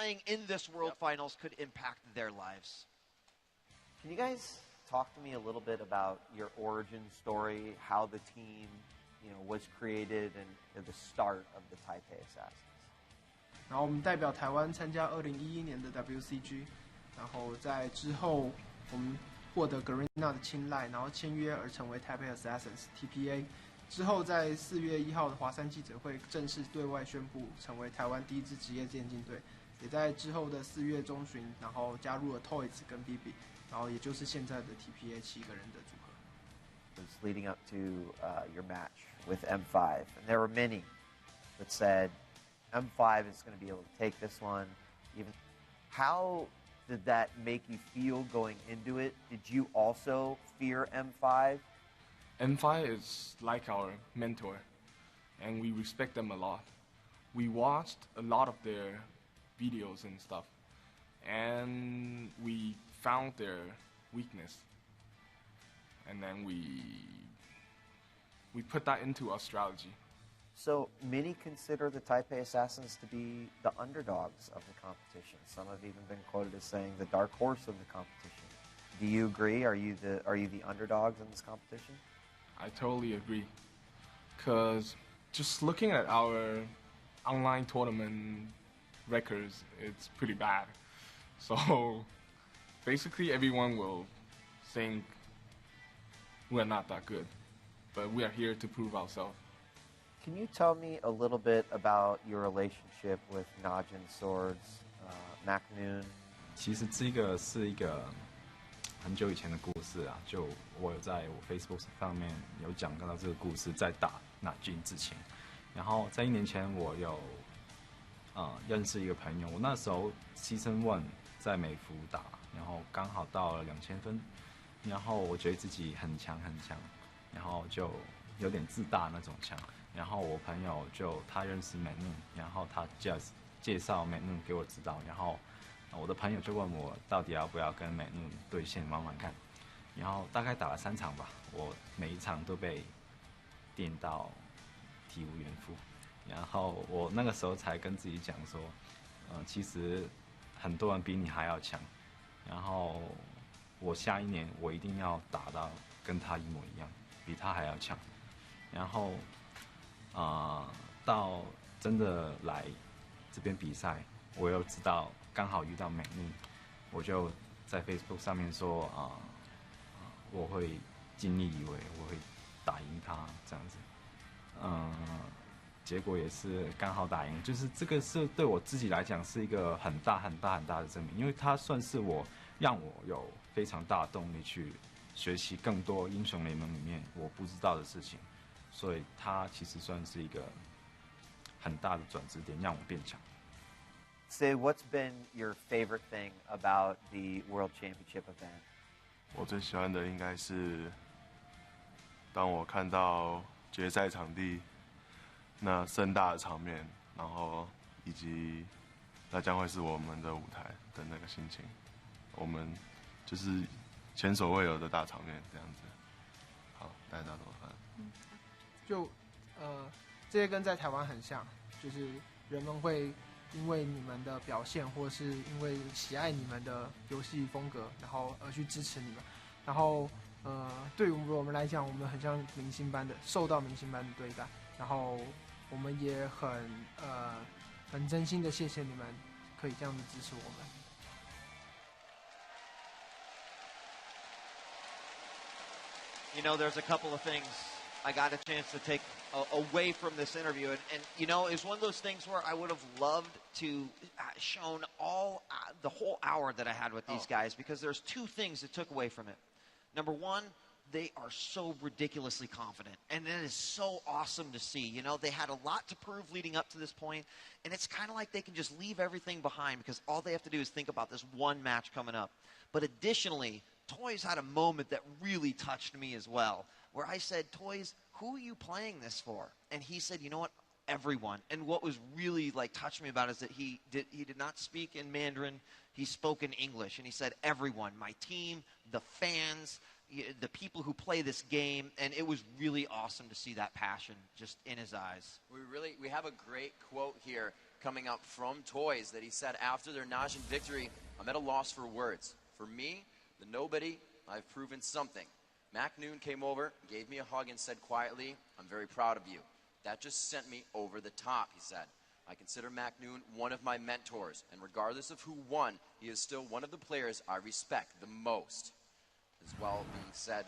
playing in this World Finals could impact their lives. Can you guys talk to me a little bit about your origin story, how the team, was created, and the start of the Taipei Assassins? 然后我们代表台湾参加2011年的 WCG， 然后在之后我们获得 Garena 的青睐，然后签约而成为 Taipei Assassins TPA。之后在4月1号的华山记者会正式对外宣布成为台湾第一支职业电竞队，也在之后的4月中旬，然后加入了 Toys 跟 BB， 然后也就是现在的 TPA 7个人的组合。Was leading up to your match with M5, and there were many that said M5 is going to be able to take this one. Even how did that make you feel going into it? Did you also fear M5? M5 is like our mentor, and we respect them a lot. We watched a lot of their videos and stuff, and we found their weakness, and then we put that into our strategy. So many consider the Taipei Assassins to be the underdogs of the competition. Some have even been quoted as saying the dark horse of the competition. Do you agree? Are you the underdogs in this competition? I totally agree, because just looking at our online tournament records, it's pretty bad. So basically everyone will think we're not that good, but we are here to prove ourselves. Can you tell me a little bit about your relationship with Najin Swords, Mac Noon? 其实这个是一个很久以前的故事啊，就我有在我 Facebook 上面有讲到这个故事，在打Najin之前，然后在1年前我有认识一个朋友，我那时候 Season 1在美服打，然后刚好到了2000分，然后我觉得自己很强，然后就有点自大那种强，然后我朋友他认识美怒，然后他介绍美怒给我知道，然后我的朋友就问我到底要不要跟美怒对线玩玩看，然后大概打了3场吧，我每一场都被电到体无完肤，然后我那个时候才跟自己讲说，其实很多人比你还要强，然后我下1年我一定要打到跟他一模一样，比他还要强，然后到真的来这边比赛，我又知道刚好遇到美怒，我就在 Facebook 上面说我会尽力以为我会打赢他这样子，结果也是刚好打赢，就是这个是对我自己来讲是一个很大的证明，因为他算是让我有非常大的动力去学习更多英雄联盟里面我不知道的事情，所以他其实算是一个很大的转折点，让我变强。Say, what's been your favorite thing about the World Championship event? 我最喜欢的应该是，当我看到决赛场地那盛大的场面，然后以及那将会是我们的舞台的那个心情，我们就是前所未有的大场面这样子。好，大家怎么看？就这些跟在台湾很像，就是人们会因为你们的表现，或是因为喜爱你们的游戏风格，然后而去支持你们。然后对于我们来讲，我们很像明星般的受到明星般的对待。然后我们也很真心的谢谢你们可以这样子支持我们。You know, there's a couple of things I got a chance to take away from this interview. And it's one of those things where I would have loved to shown the whole hour that I had with these guys, because there's 2 things that took away from it. Number one, they are so ridiculously confident, and it is so awesome to see. They had a lot to prove leading up to this point, and it's kind of like they can just leave everything behind because all they have to do is think about this one match coming up. But additionally, Toys had a moment that really touched me as well, where I said, Toys, who are you playing this for? And he said, you know what? Everyone. And what was really touched me about it is that he did not speak in Mandarin. He spoke in English, and he said, everyone, my team, the fans, the people who play this game, and it was really awesome to see that passion just in his eyes. We have a great quote here. coming up from Toys that he said after their Najin victory, I'm at a loss for words. For me, the nobody, I've proven something. Mac Noon came over, gave me a hug and said quietly, I'm very proud of you. That just sent me over the top, he said. I consider Mac Noon one of my mentors, and regardless of who won, he is still one of the players I respect the most. As well being said,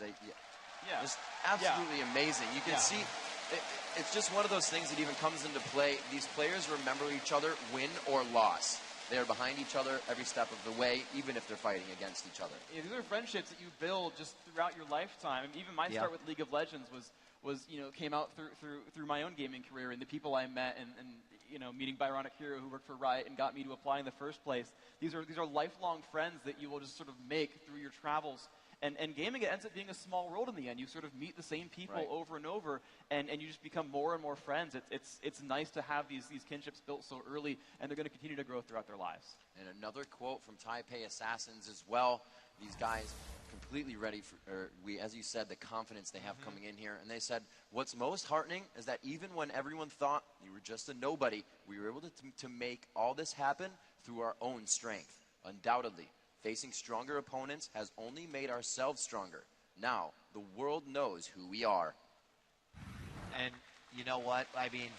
just absolutely amazing. You can see, it's just one of those things that even comes into play. These players remember each other, win or loss. They are behind each other every step of the way, even if they're fighting against each other. Yeah, these are friendships that you build just throughout your lifetime. Even my start with League of Legends was came out through my own gaming career and the people I met and meeting Byronic Hero who worked for Riot and got me to apply in the first place. These are lifelong friends that you will just sort of make through your travels. And gaming, it ends up being a small world in the end. You sort of meet the same people over and over, and you just become more and more friends. It's nice to have these kinships built so early, and they're going to continue to grow throughout their lives. And another quote from Taipei Assassins as well. These guys completely ready for, as you said, the confidence they have coming in here. And they said, what's most heartening is that even when everyone thought you were just a nobody, we were able to make all this happen through our own strength. Undoubtedly, facing stronger opponents has only made ourselves stronger. Now, the world knows who we are. And you know what? I mean,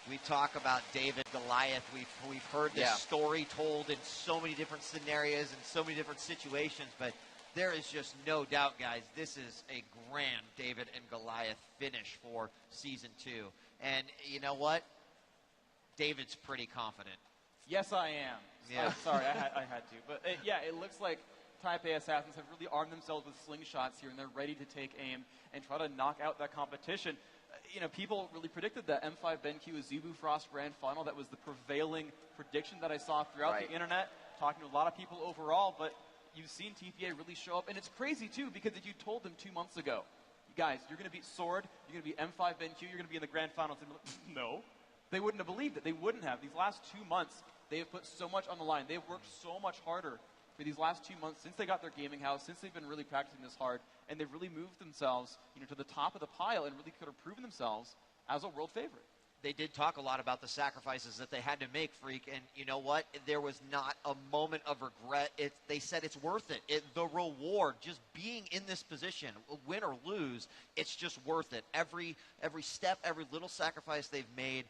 we talk about David Goliath. We've heard this story told in so many different scenarios and so many different situations, but there is just no doubt, guys, this is a grand David and Goliath finish for Season 2. And you know what? David's pretty confident. Yes, I am. Yeah. Sorry, I had to. But it looks like Taipei Assassins have really armed themselves with slingshots here, and they're ready to take aim and try to knock out that competition. People really predicted that M5 BenQ Azubu Frost Grand Final. That was the prevailing prediction that I saw throughout the internet, talking to a lot of people overall. But you've seen TPA really show up, and it's crazy too, because if you told them 2 months ago, guys, you're going to beat Sword, you're going to beat M5 BenQ, you're going to be in the Grand Finals, no, they wouldn't have believed it. They wouldn't have. These last 2 months, they have put so much on the line. They've worked so much harder for these last 2 months since they got their gaming house, since they've been really practicing this hard, and they've really moved themselves, to the top of the pile and really could have proven themselves as a world favorite. They did talk a lot about the sacrifices that they had to make, Freak, and you know what? There was not a moment of regret. They said it's worth it. The reward, just being in this position, win or lose, it's just worth it. Every step, every little sacrifice they've made,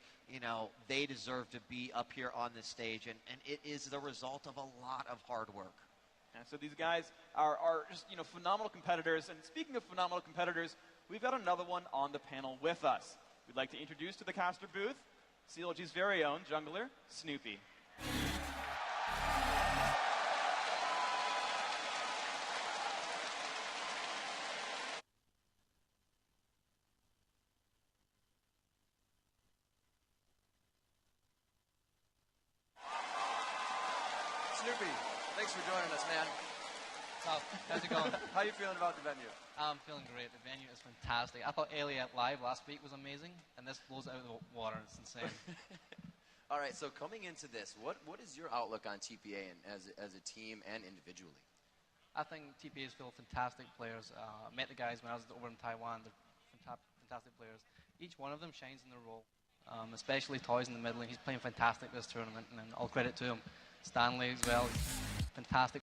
they deserve to be up here on this stage, and it is the result of a lot of hard work. And so these guys are just, phenomenal competitors. And speaking of phenomenal competitors, we've got another one on the panel with us. We'd like to introduce to the caster booth CLG's very own jungler, Snoopy. Snoopy, thanks for joining us, man. How's it going? How you feeling about the venue? I'm feeling great. The venue is fantastic. I thought Elliot Live last week was amazing, and this blows it out of the water. It's insane. All right, so coming into this, what is your outlook on TPA and as a team and individually? I think TPA is full of fantastic players. I met the guys when I was over in Taiwan. They're fantastic players. Each one of them shines in their role, especially Toys in the middle. He's playing fantastic this tournament, and all credit to him. Stanley as well. Fantastic